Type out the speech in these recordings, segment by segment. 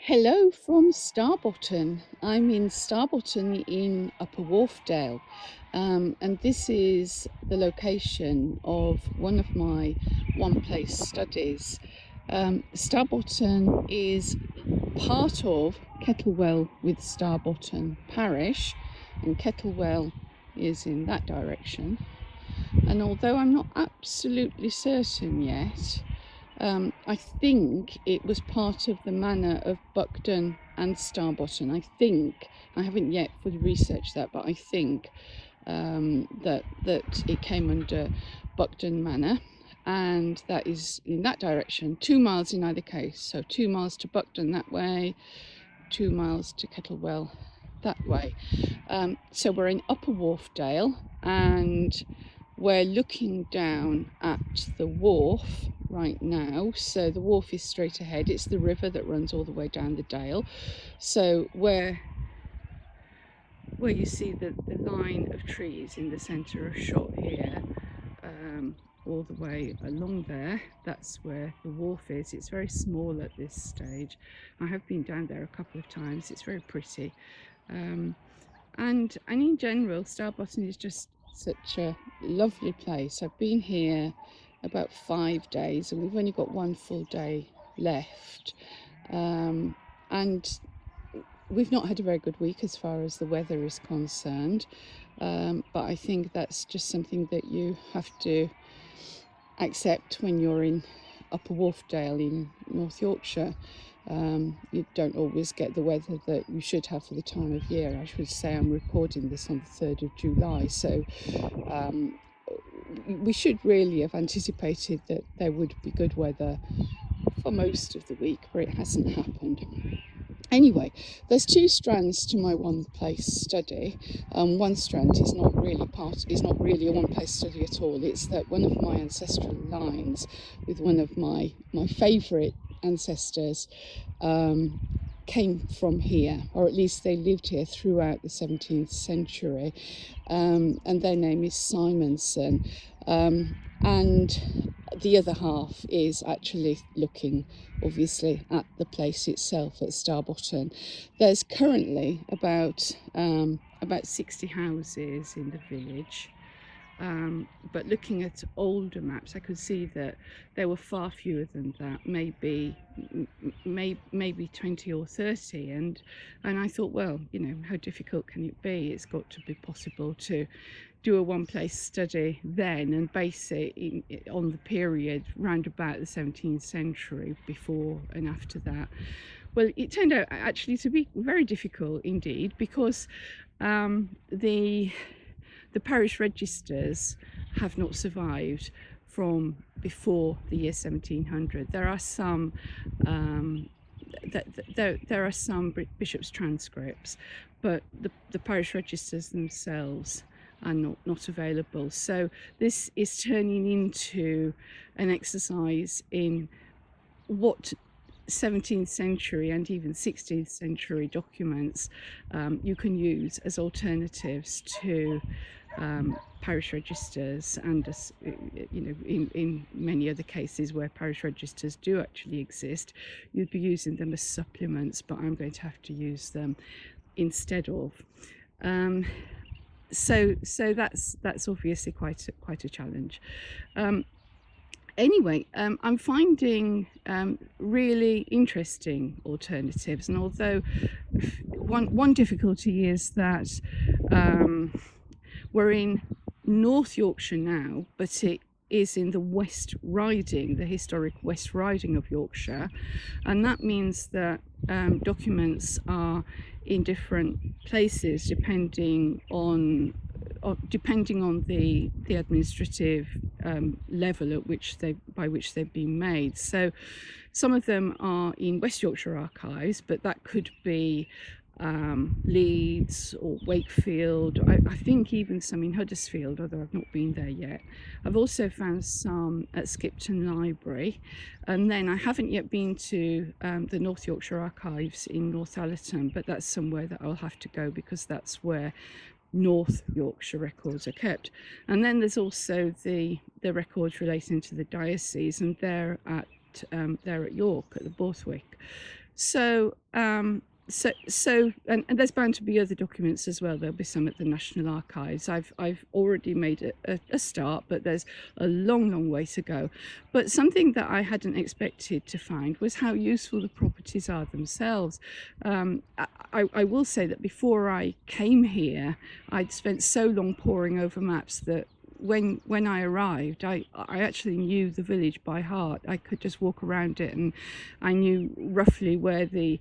Hello from Starbotton. I'm in Starbotton in Upper Wharfedale, and this is the location of one of my one-place studies. Starbotton is part of Kettlewell with Starbotton parish, and Kettlewell is in that direction. And although I'm not absolutely certain yet, I think it was part of the manor of Buckden and Starbotton. I haven't yet fully researched that, but I think that it came under Buckden Manor, and that is in that direction, 2 miles in either case. So 2 miles to Buckden that way, 2 miles to Kettlewell that way. So we're in Upper Wharfedale, and we're looking down at the wharf right now. So the wharf is straight ahead. It's the river that runs all the way down the dale. So where you see the line of trees in the centre of shot here, all the way along there, that's where the wharf is. It's very small at this stage. I have been down there a couple of times. It's very pretty. And in general, Starbotton is just such a lovely place. I've been here about 5 days, and we've only got one full day left. And we've not had a very good week as far as the weather is concerned. But I think that's just something that you have to accept when you're in Upper Wharfedale in North Yorkshire. You don't always get the weather that you should have for the time of year. I should say I'm recording this on the 3rd of July, so we should really have anticipated that there would be good weather for most of the week, but it hasn't happened. Anyway, there's 2 strands to my one-place study. One strand is not really a one-place study at all. It's that one of my ancestral lines with one of my favourite ancestors came from here, or at least they lived here throughout the 17th century, and their name is Simonson. And the other half is actually looking obviously at the place itself at Starbotton. There's currently about 60 houses in the village, but looking at older maps I could see that there were far fewer than that, maybe 20 or 30, and I thought, well, you know, how difficult can it be? It's got to be possible to do a one-place study then and base it on the period round about the 17th century, before and after that. Well, it turned out actually to be very difficult indeed, because the parish registers have not survived from before the year 1700. There are some there are some bishops' transcripts, but the parish registers themselves are not available. So this is turning into an exercise in what 17th century and even 16th century documents you can use as alternatives to parish registers, and you know, in many other cases where parish registers do actually exist, you'd be using them as supplements, but I'm going to have to use them instead of. So that's obviously quite a challenge. Anyway, I'm finding really interesting alternatives, and although one difficulty is that we're in North Yorkshire now, but it is in the West Riding, the historic West Riding of Yorkshire, and that means that documents are in different places depending on the administrative level at which by which they've been made. So some of them are in West Yorkshire archives, but that could be Leeds or Wakefield. I think even some in Huddersfield, although I've not been there yet. I've also found some at Skipton Library, and then I haven't yet been to the North Yorkshire archives in Northallerton, but that's somewhere that I'll have to go, because that's where North Yorkshire records are kept. And then there's also the records relating to the diocese, and they're at York at the Borthwick. And there's bound to be other documents as well. There'll be some at the National Archives. I've already made a start, but there's a long way to go. But something that I hadn't expected to find was how useful the properties are themselves. I will say that before I came here, I'd spent so long poring over maps that when I arrived, I actually knew the village by heart. I could just walk around it, and I knew roughly where the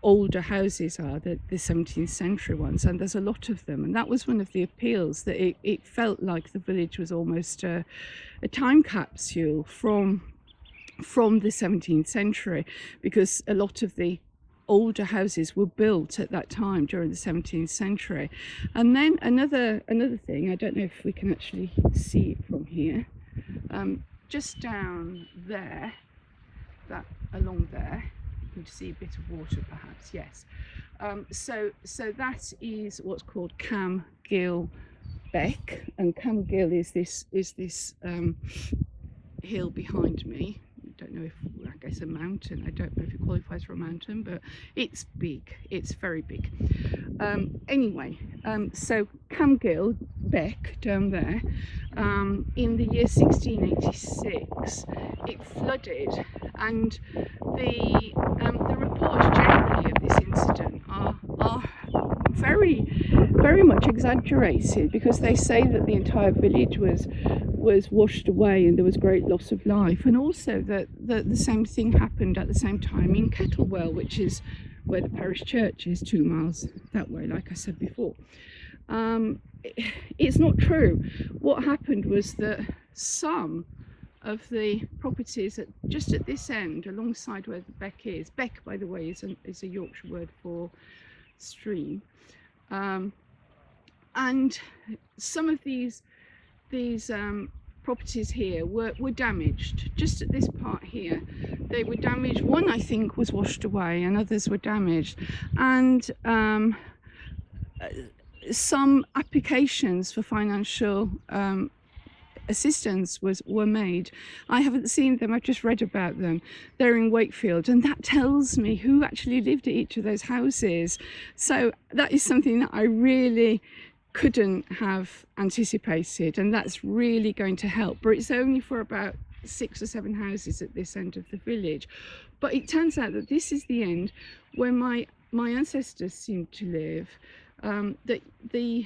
older houses are, the 17th century ones, and there's a lot of them. And that was one of the appeals, that it felt like the village was almost a time capsule from the 17th century, because a lot of the older houses were built at that time during the 17th century. And then another thing, I don't know if we can actually see it from here, just down there, that along there, you can see a bit of water perhaps, yes. So that is what's called Cam Gill Beck, and Cam Gill is this hill behind me. I don't know if, I guess, a mountain. I don't know if it qualifies for a mountain, but it's big. It's very big. Anyway, so Camgill Beck down there, in the year 1686, it flooded, and the reports generally of this incident are very much exaggerated, because they say that the entire village was washed away and there was great loss of life, and also that the same thing happened at the same time in Kettlewell, which is where the parish church is, 2 miles that way, like I said before. It's not true. What happened was that some of the properties just at this end, alongside where the beck is, beck, by the way, is a Yorkshire word for stream, and some of these properties here were damaged. Just at this part here, they were damaged. One, I think, was washed away, and others were damaged. And some applications for financial assistance were made. I haven't seen them, I've just read about them. They're in Wakefield, and that tells me who actually lived at each of those houses. So that is something that I really couldn't have anticipated, and that's really going to help. But it's only for about 6 or 7 houses at this end of the village. But it turns out that this is the end where my ancestors seemed to live. That the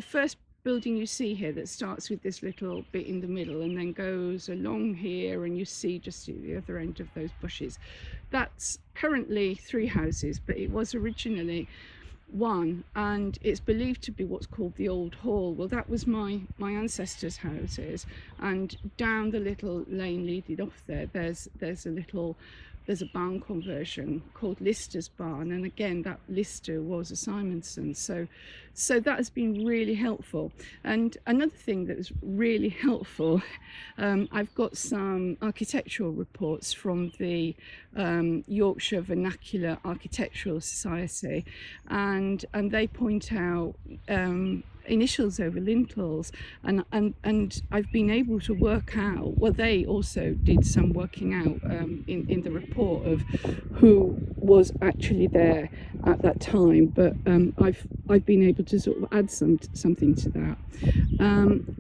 first building you see here, that starts with this little bit in the middle and then goes along here, and you see just at the other end of those bushes, that's currently 3 houses, but it was originally 1, and it's believed to be what's called the Old Hall. Well, that was my ancestors' houses, and down the little lane leading off there's a barn conversion called Lister's Barn, and again, that Lister was a Simonson, so that has been really helpful. And another thing that was really helpful, I've got some architectural reports from the Yorkshire Vernacular Architectural Society, and they point out initials over lintels, and I've been able to work out, well, they also did some working out in the report of who was actually there at that time, but I've been able to sort of add something to that.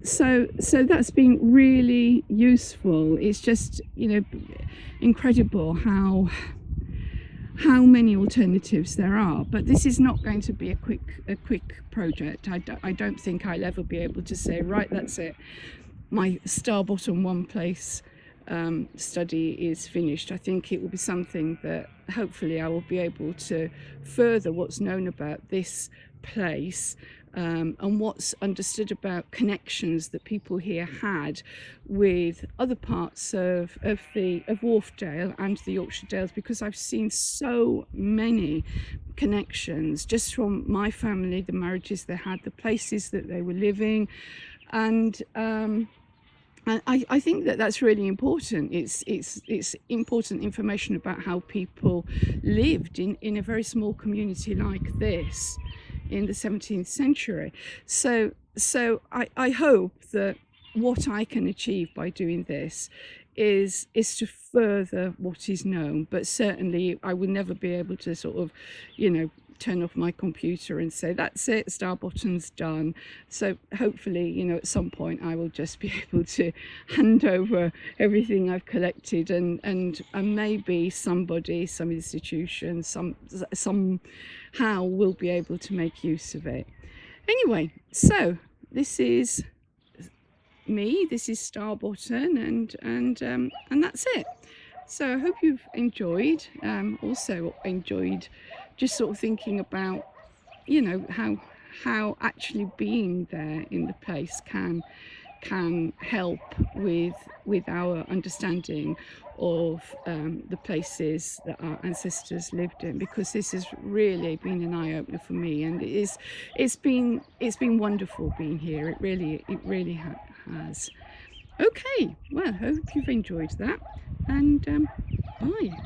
So that's been really useful. It's just, incredible how many alternatives there are. But this is not going to be a quick project. I don't think I'll ever be able to say, right, that's it, my Starbotton one place study is finished. I think it will be something that hopefully I will be able to further what's known about this place, and what's understood about connections that people here had with other parts of Wharfedale and the Yorkshire Dales, because I've seen so many connections just from my family, the marriages they had, the places that they were living, and I think that that's really important. It's important information about how people lived in a very small community like this in the 17th century. So I hope that what I can achieve by doing this is to further what is known. But certainly I will never be able to sort of, you know, turn off my computer and say that's it, Starbotton's done. So hopefully, you know, at some point I will just be able to hand over everything I've collected, and maybe somebody, some institution, somehow will be able to make use of it. Anyway, so this is me, this is Starbotton, and that's it. So I hope you've enjoyed. Also enjoyed just sort of thinking about, you know, how actually being there in the place can help with our understanding of the places that our ancestors lived in, because this has really been an eye-opener for me, and it's been wonderful being here. It really has. Okay, well, I hope you've enjoyed that, and bye.